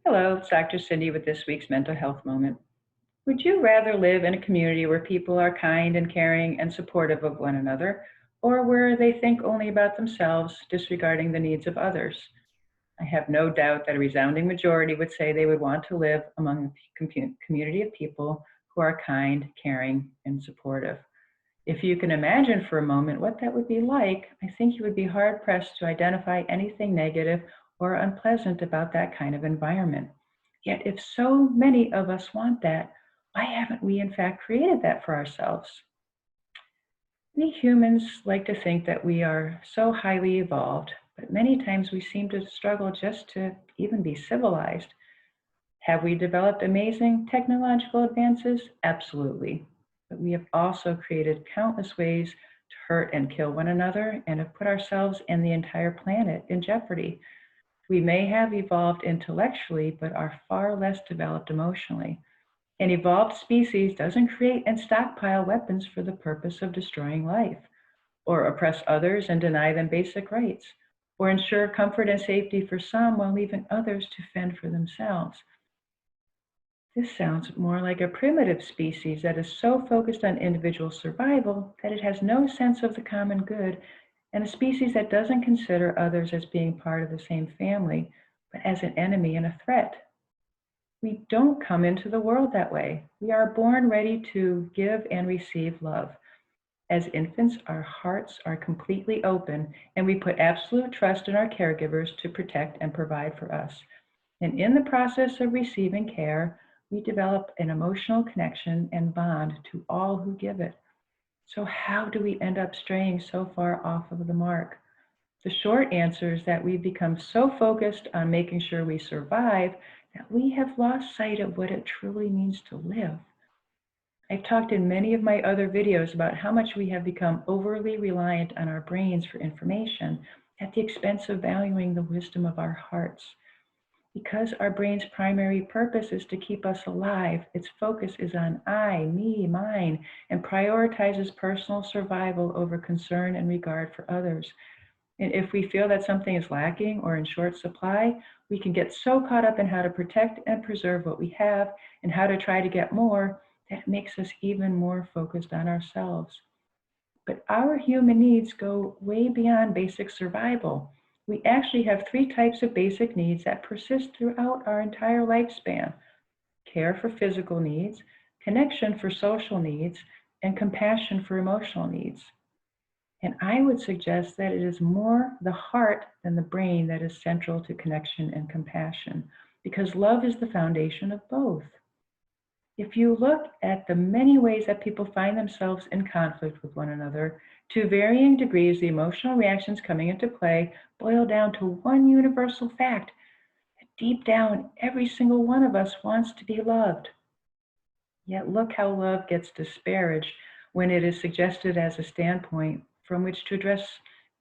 Hello, it's Dr. Cindy with this week's Mental Health Moment. Would you rather live in a community where people are kind and caring and supportive of one another, or where they think only about themselves, disregarding the needs of others? I have no doubt that a resounding majority would say they would want to live among a community of people who are kind, caring, and supportive. If you can imagine for a moment what that would be like, I think you would be hard-pressed to identify anything negative or unpleasant about that kind of environment. Yet, if so many of us want that, why haven't we in fact created that for ourselves? We humans like to think that we are so highly evolved, but many times we seem to struggle just to even be civilized. Have we developed amazing technological advances? Absolutely. But we have also created countless ways to hurt and kill one another and have put ourselves and the entire planet in jeopardy. We may have evolved intellectually, but are far less developed emotionally. An evolved species doesn't create and stockpile weapons for the purpose of destroying life, or oppress others and deny them basic rights, or ensure comfort and safety for some while leaving others to fend for themselves. This sounds more like a primitive species that is so focused on individual survival that it has no sense of the common good, and a species that doesn't consider others as being part of the same family, but as an enemy and a threat. We don't come into the world that way. We are born ready to give and receive love. As infants, our hearts are completely open, and we put absolute trust in our caregivers to protect and provide for us. And in the process of receiving care, we develop an emotional connection and bond to all who give it. So how do we end up straying so far off of the mark? The short answer is that we've become so focused on making sure we survive that we have lost sight of what it truly means to live. I've talked in many of my other videos about how much we have become overly reliant on our brains for information at the expense of valuing the wisdom of our hearts. Because our brain's primary purpose is to keep us alive, its focus is on I, me, mine, and prioritizes personal survival over concern and regard for others. And if we feel that something is lacking or in short supply, we can get so caught up in how to protect and preserve what we have and how to try to get more that it makes us even more focused on ourselves. But our human needs go way beyond basic survival. We actually have three types of basic needs that persist throughout our entire lifespan: care for physical needs, connection for social needs, and compassion for emotional needs. And I would suggest that it is more the heart than the brain that is central to connection and compassion, because love is the foundation of both. If you look at the many ways that people find themselves in conflict with one another, to varying degrees, the emotional reactions coming into play boil down to one universal fact: that deep down, every single one of us wants to be loved. Yet look how love gets disparaged when it is suggested as a standpoint from which to address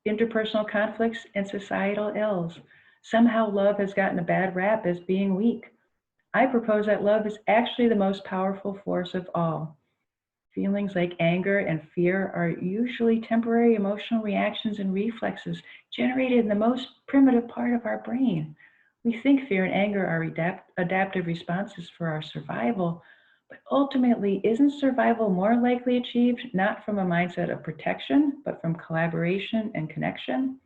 interpersonal conflicts and societal ills. Somehow love has gotten a bad rap as being weak. I propose that love is actually the most powerful force of all. Feelings like anger and fear are usually temporary emotional reactions and reflexes generated in the most primitive part of our brain. We think fear and anger are adaptive responses for our survival, but ultimately, isn't survival more likely achieved not from a mindset of protection, but from collaboration and connection?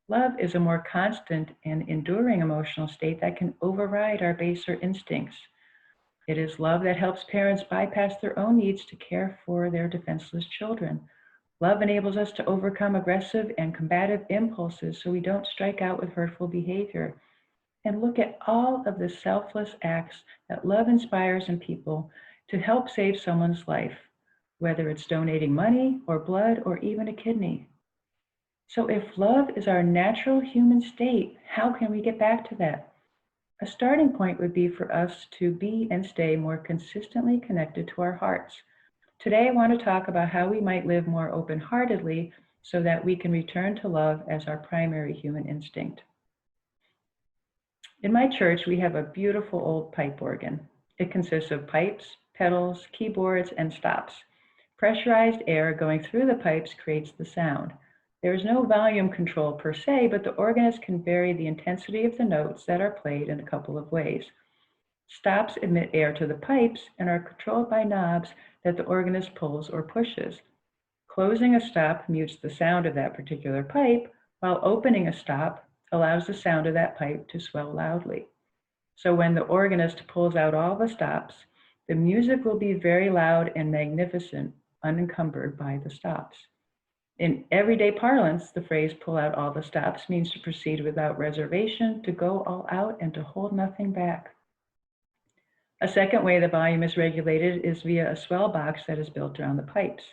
Love is a more constant and enduring emotional state that can override our baser instincts. It is love that helps parents bypass their own needs to care for their defenseless children. Love enables us to overcome aggressive and combative impulses so we don't strike out with hurtful behavior. And look at all of the selfless acts that love inspires in people to help save someone's life, whether it's donating money or blood or even a kidney. So if love is our natural human state, how can we get back to that? A starting point would be for us to be and stay more consistently connected to our hearts. Today, I want to talk about how we might live more open-heartedly so that we can return to love as our primary human instinct. In my church, we have a beautiful old pipe organ. It consists of pipes, pedals, keyboards, and stops. Pressurized air going through the pipes creates the sound. There is no volume control per se, but the organist can vary the intensity of the notes that are played in a couple of ways. Stops admit air to the pipes and are controlled by knobs that the organist pulls or pushes. Closing a stop mutes the sound of that particular pipe, while opening a stop allows the sound of that pipe to swell loudly. So when the organist pulls out all the stops, the music will be very loud and magnificent, unencumbered by the stops. In everyday parlance, the phrase pull out all the stops means to proceed without reservation, to go all out, and to hold nothing back. A second way the volume is regulated is via a swell box that is built around the pipes.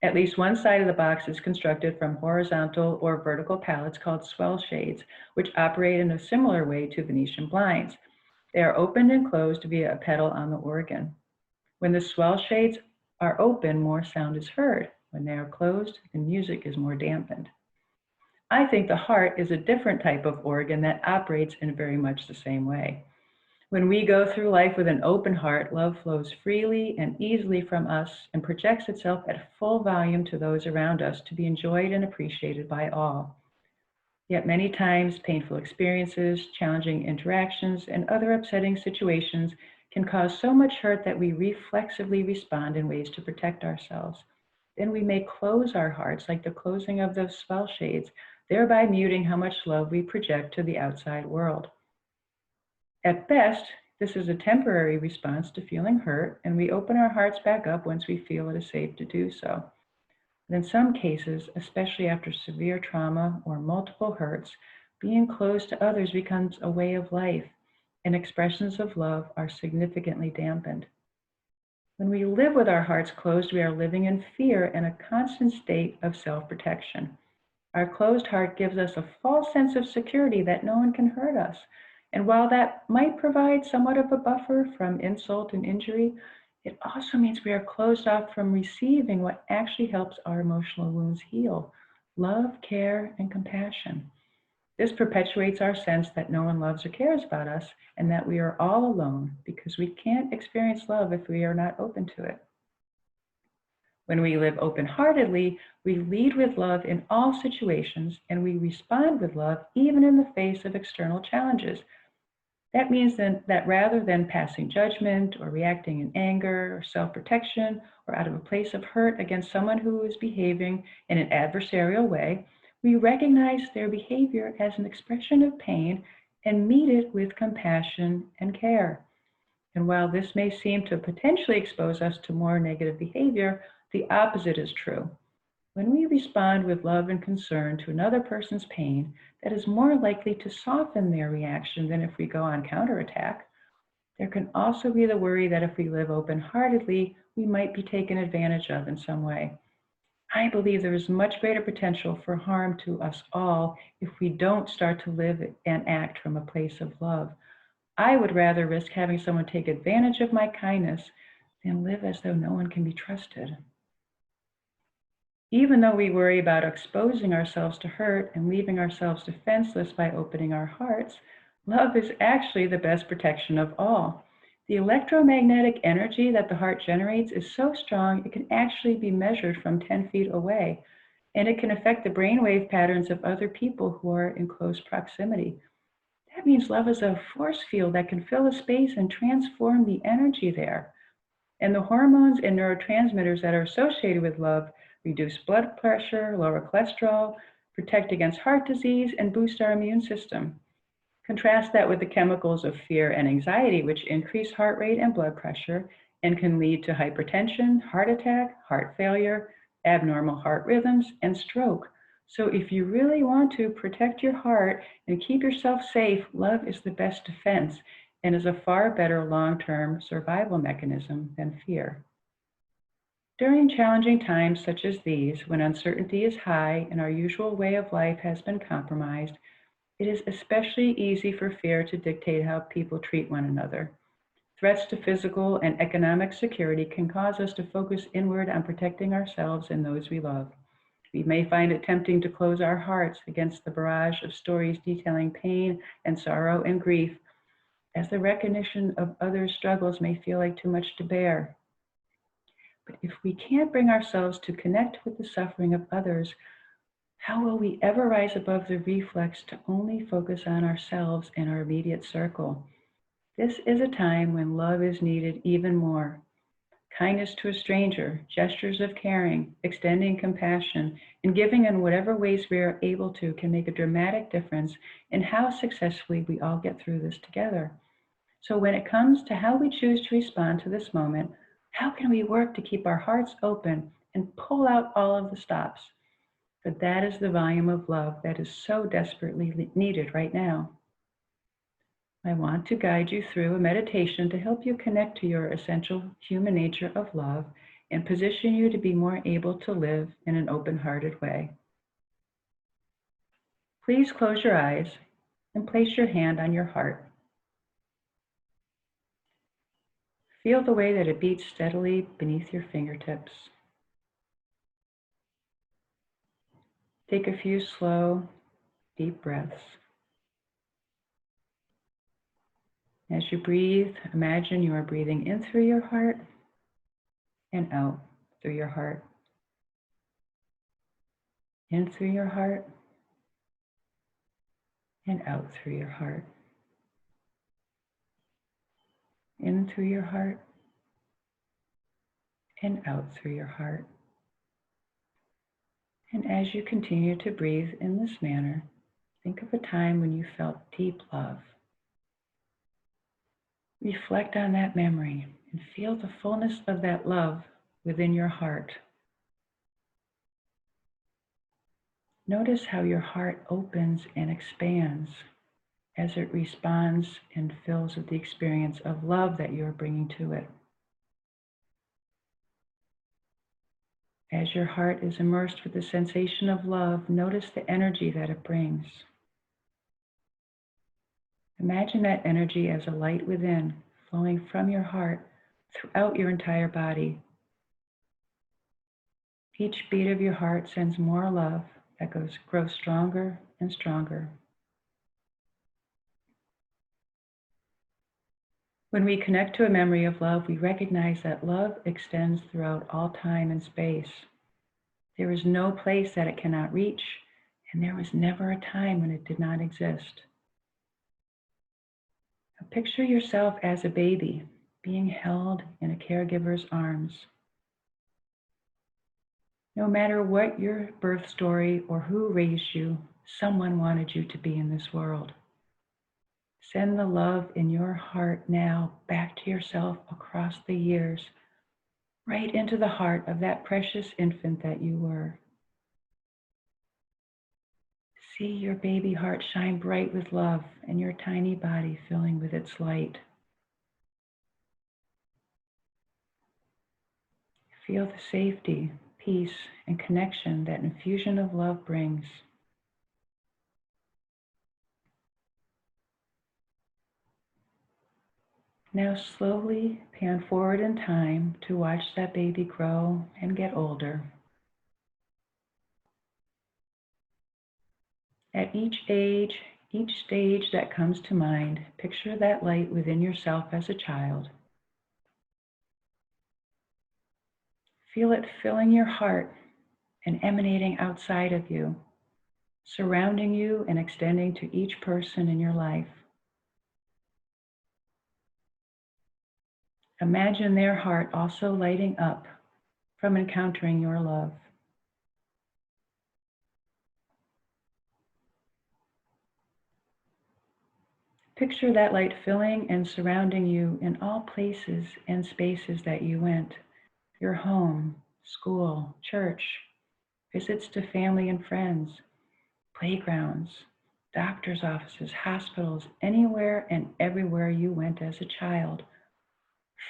At least one side of the box is constructed from horizontal or vertical pallets called swell shades, which operate in a similar way to Venetian blinds. They are opened and closed via a pedal on the organ. When the swell shades are open, more sound is heard. When they are closed, the music is more dampened. I think the heart is a different type of organ that operates in very much the same way. When we go through life with an open heart, love flows freely and easily from us and projects itself at full volume to those around us to be enjoyed and appreciated by all. Yet many times, painful experiences, challenging interactions, and other upsetting situations can cause so much hurt that we reflexively respond in ways to protect ourselves. Then we may close our hearts like the closing of those swell shades, thereby muting how much love we project to the outside world. At best, this is a temporary response to feeling hurt, and we open our hearts back up once we feel it is safe to do so. But in some cases, especially after severe trauma or multiple hurts, being closed to others becomes a way of life, and expressions of love are significantly dampened. When we live with our hearts closed, we are living in fear and a constant state of self-protection. Our closed heart gives us a false sense of security that no one can hurt us. And while that might provide somewhat of a buffer from insult and injury, it also means we are closed off from receiving what actually helps our emotional wounds heal: love, care, and compassion. This perpetuates our sense that no one loves or cares about us and that we are all alone because we can't experience love if we are not open to it. When we live open-heartedly, we lead with love in all situations and we respond with love even in the face of external challenges. That means then that rather than passing judgment or reacting in anger or self-protection or out of a place of hurt against someone who is behaving in an adversarial way, we recognize their behavior as an expression of pain and meet it with compassion and care. And while this may seem to potentially expose us to more negative behavior, the opposite is true. When we respond with love and concern to another person's pain, that is more likely to soften their reaction than if we go on counterattack. There can also be the worry that if we live open-heartedly, we might be taken advantage of in some way. I believe there is much greater potential for harm to us all if we don't start to live and act from a place of love. I would rather risk having someone take advantage of my kindness than live as though no one can be trusted. Even though we worry about exposing ourselves to hurt and leaving ourselves defenseless by opening our hearts, love is actually the best protection of all. The electromagnetic energy that the heart generates is so strong it can actually be measured from 10 feet away, and it can affect the brainwave patterns of other people who are in close proximity. That means love is a force field that can fill a space and transform the energy there. And the hormones and neurotransmitters that are associated with love reduce blood pressure, lower cholesterol, protect against heart disease, and boost our immune system. Contrast that with the chemicals of fear and anxiety, which increase heart rate and blood pressure and can lead to hypertension, heart attack, heart failure, abnormal heart rhythms, and stroke. So if you really want to protect your heart and keep yourself safe, love is the best defense and is a far better long-term survival mechanism than fear. During challenging times such as these, when uncertainty is high and our usual way of life has been compromised, it is especially easy for fear to dictate how people treat one another. Threats to physical and economic security can cause us to focus inward on protecting ourselves and those we love. We may find it tempting to close our hearts against the barrage of stories detailing pain and sorrow and grief, as the recognition of others' struggles may feel like too much to bear. But if we can't bring ourselves to connect with the suffering of others, How will we ever rise above the reflex to only focus on ourselves and our immediate circle? This is a time when love is needed even more. Kindness to a stranger, gestures of caring, extending compassion, and giving in whatever ways we are able to can make a dramatic difference in how successfully we all get through this together. So when it comes to how we choose to respond to this moment, how can we work to keep our hearts open and pull out all of the stops? For that is the volume of love that is so desperately needed right now. I want to guide you through a meditation to help you connect to your essential human nature of love and position you to be more able to live in an open-hearted way. Please close your eyes and place your hand on your heart. Feel the way that it beats steadily beneath your fingertips. Take a few slow, deep breaths. As you breathe, imagine you are breathing in through your heart and out through your heart. In through your heart and out through your heart. In through your heart and out through your heart. And as you continue to breathe in this manner, think of a time when you felt deep love. Reflect on that memory and feel the fullness of that love within your heart. Notice how your heart opens and expands as it responds and fills with the experience of love that you're bringing to it. As your heart is immersed with the sensation of love, notice the energy that it brings. Imagine that energy as a light within, flowing from your heart throughout your entire body. Each beat of your heart sends more love that grows stronger and stronger. When we connect to a memory of love, we recognize that love extends throughout all time and space. There is no place that it cannot reach, and there was never a time when it did not exist. Now picture yourself as a baby being held in a caregiver's arms. No matter what your birth story or who raised you, someone wanted you to be in this world. Send the love in your heart now back to yourself across the years, right into the heart of that precious infant that you were. See your baby heart shine bright with love and your tiny body filling with its light. Feel the safety, peace, and connection that infusion of love brings. Now slowly pan forward in time to watch that baby grow and get older. At each age, each stage that comes to mind, picture that light within yourself as a child. Feel it filling your heart and emanating outside of you, surrounding you and extending to each person in your life. Imagine their heart also lighting up from encountering your love. Picture that light filling and surrounding you in all places and spaces that you went. Your home, school, church, visits to family and friends, playgrounds, doctor's offices, hospitals, anywhere and everywhere you went as a child.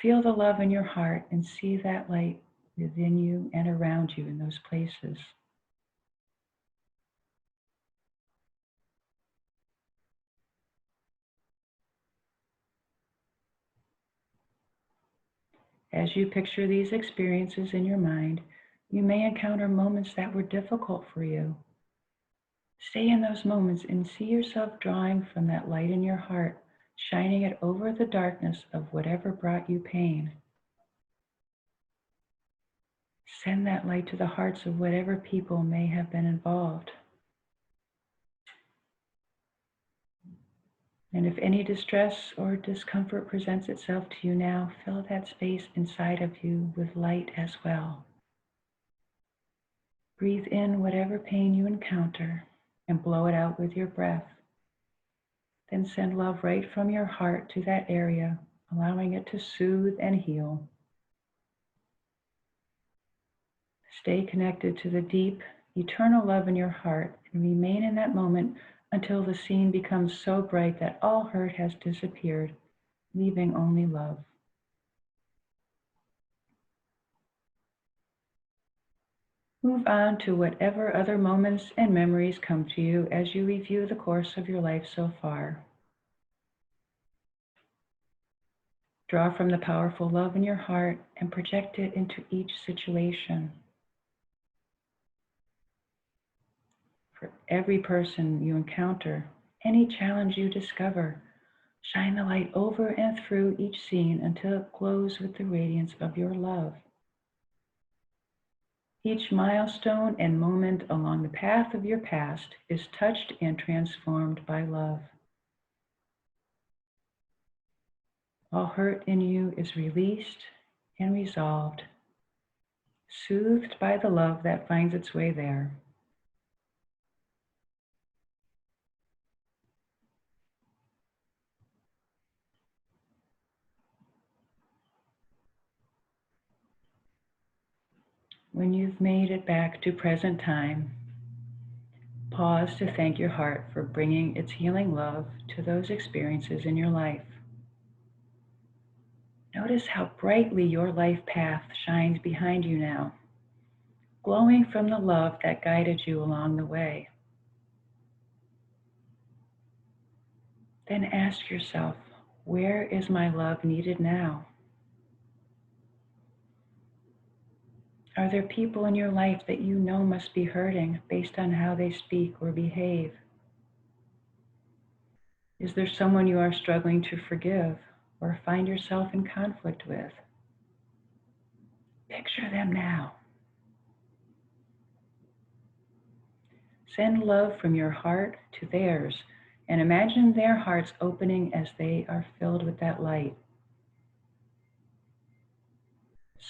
Feel the love in your heart and see that light within you and around you in those places. As you picture these experiences in your mind, you may encounter moments that were difficult for you. Stay in those moments and see yourself drawing from that light in your heart, shining it over the darkness of whatever brought you pain. Send that light to the hearts of whatever people may have been involved. And if any distress or discomfort presents itself to you now, fill that space inside of you with light as well. Breathe in whatever pain you encounter and blow it out with your breath. Then send love right from your heart to that area, allowing it to soothe and heal. Stay connected to the deep, eternal love in your heart and remain in that moment until the scene becomes so bright that all hurt has disappeared, leaving only love. Move on to whatever other moments and memories come to you as you review the course of your life so far. Draw from the powerful love in your heart and project it into each situation. For every person you encounter, any challenge you discover, shine the light over and through each scene until it glows with the radiance of your love. Each milestone and moment along the path of your past is touched and transformed by love. All hurt in you is released and resolved, soothed by the love that finds its way there. When you've made it back to present time, pause to thank your heart for bringing its healing love to those experiences in your life. Notice how brightly your life path shines behind you now, glowing from the love that guided you along the way. Then ask yourself, where is my love needed now? Are there people in your life that you know must be hurting based on how they speak or behave? Is there someone you are struggling to forgive or find yourself in conflict with? Picture them now. Send love from your heart to theirs and imagine their hearts opening as they are filled with that light.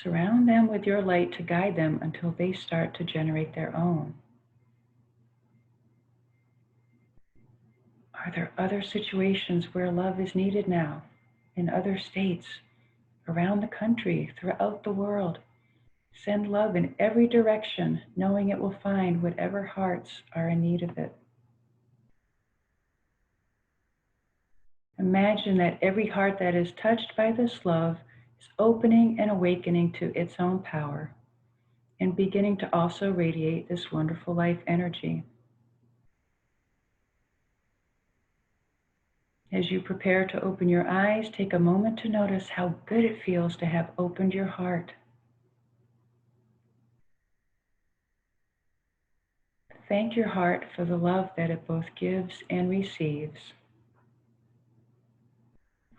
Surround them with your light to guide them until they start to generate their own. Are there other situations where love is needed now, in other states, around the country, throughout the world? Send love in every direction, knowing it will find whatever hearts are in need of it. Imagine that every heart that is touched by this love is opening and awakening to its own power and beginning to also radiate this wonderful life energy. As you prepare to open your eyes, take a moment to notice how good it feels to have opened your heart. Thank your heart for the love that it both gives and receives.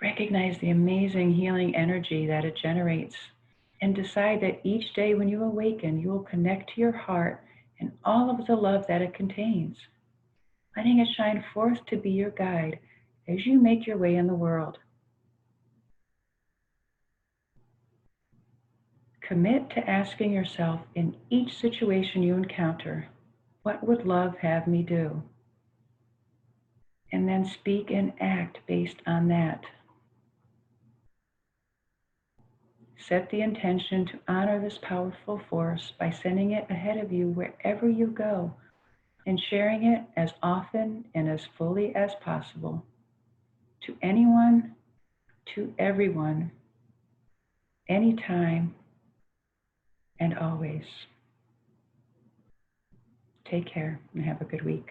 Recognize the amazing healing energy that it generates and decide that each day when you awaken, you will connect to your heart and all of the love that it contains, letting it shine forth to be your guide as you make your way in the world. Commit to asking yourself in each situation you encounter, what would love have me do? And then speak and act based on that. Set the intention to honor this powerful force by sending it ahead of you wherever you go and sharing it as often and as fully as possible to anyone, to everyone, anytime, and always. Take care and have a good week.